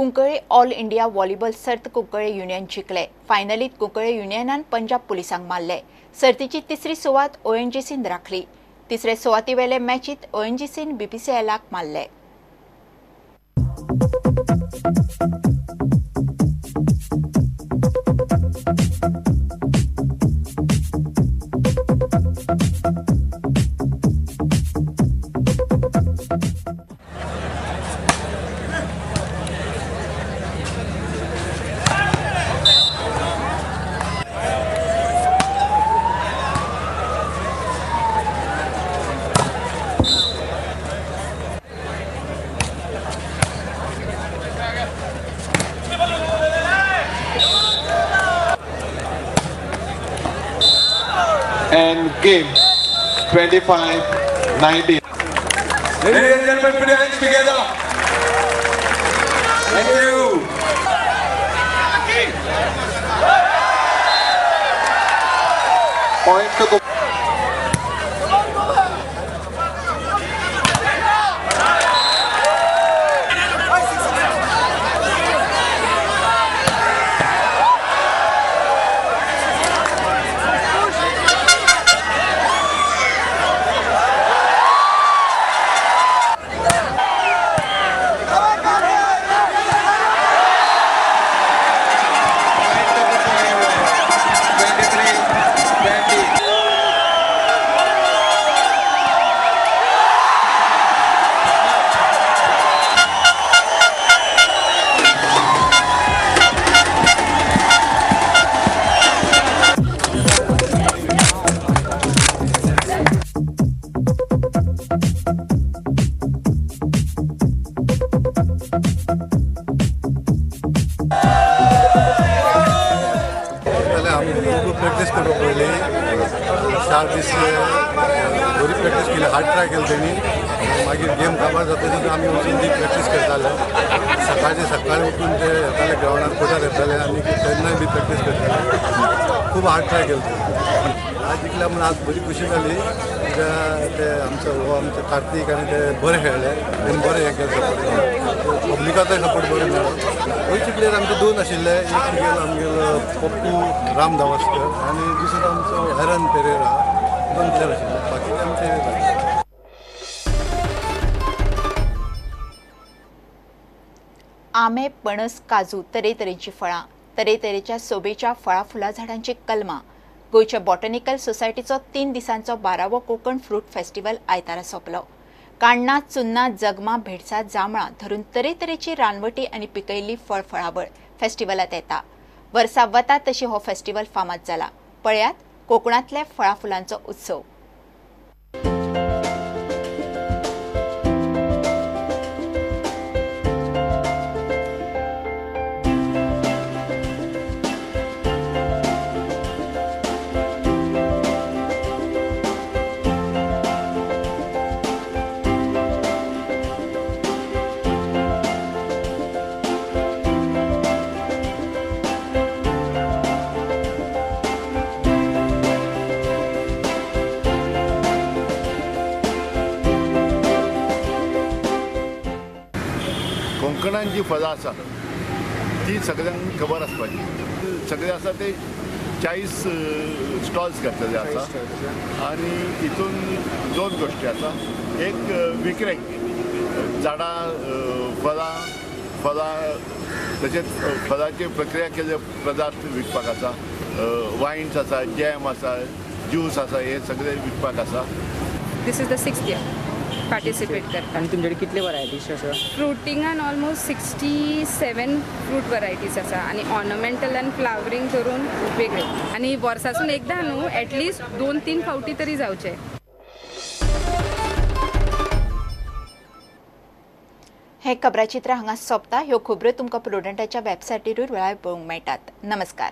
Cuncolim all India volleyball सर्त Cuncolim union जिखले। फायनलीत Cuncolim युनियनान Punjab पुलिसांक मारले। सर्तीची तिसरी सुवात ओएनजीसीन राखली। तिसरे सुवाती वेले मॅचीत ओएनजीसीन बीपीसीएलाक मारले। And game 25-19. Ladies and gentlemen, put your hands together. Thank you. Point to practice करप पयली 4 दीस बरी प्रॅक्टिस केली, हार्ड ट्राय केली त्यांनी। मागीर गेम काबार जातकीर आमी वचून ती प्रॅक्टिस करताले। सकाळी उठून ते येताले ग्राउंडार कोर्टार येताले आनी तेन्नाय बी प्रॅक्टिस करताले। खूब हार्ड ट्राय केली। आज जिखल्या म्हणून आज बरी खुशी जाली। ते आमचे कार्तिक आनी ते बरे खेळले, तेणी बरें हें केलें सपोर्ट। पब्लिकाचोय सपोर्ट बरें मेळ्ळो। गोंयचे प्लेयर आमचे 2 आशिल्ले, एक आमगेलो पप्पू राम धावस्कर आनी दुसरो आमचो हरन पेरेरा, 2 प्लेयर आशिल्ले। बाकी आमचे आंबे, पणस, काजू, तरेतरेची फळां, तरेतरेच्या सोबेच्या फळा फुलां झाडांची कलमां। गोयच्या बॉटनिकल सोसायटीचो 3 दिसांचो 12वो कोकण फ्रूट फेस्टिवल आयतारा सोंपलो। काण्णां, चुन्नां, जगमां, भेडसां, जांबळां धरून तरेतरेची रानवटी आनी पिकयल्ली फळफळावळ फेस्टिवलांत येता। वर्सा वता तशी हो फेस्टिवल फामाद जाला। पळयात कोकणांतले फळा फुलांचो उत्सव। कोंकणान जी फळां आसा ती सगळ्यांक खबर आसपाची। सगळे आसा ते 40 स्टॉल्स घातलेले आसा आनी हितून 2 गोश्टी आसा। एक विक्रेक झाडां, फळां तशेंच फळांची प्रक्रिया केल्ले पदार्थ विकपाक आसा। वायन्स आसा, जॅम आसा, ज्यूस आसा, हे सगळे विकपाक आसा। This is the 6th year participate करता। आणि तुमच्याकडे कितले व्हरायटीज आसा? फ्रुटिंगान ऑलमोस्ट 67 फ्रूट व्हरायटीज आसा आनी ऑर्नमेंटल आनी फ्लावरींग करून वेगळे। आनी वर्सासून एकदां न्हू एटलिस्ट 2-3 फावटी तरी जावचे। हे खबराचित्र हांगा सोंपता। ह्यो खबरो तुमकां प्रुडंटाच्या वेबसायटीरूय वेळार पळोवंक मेळटात। नमस्कार।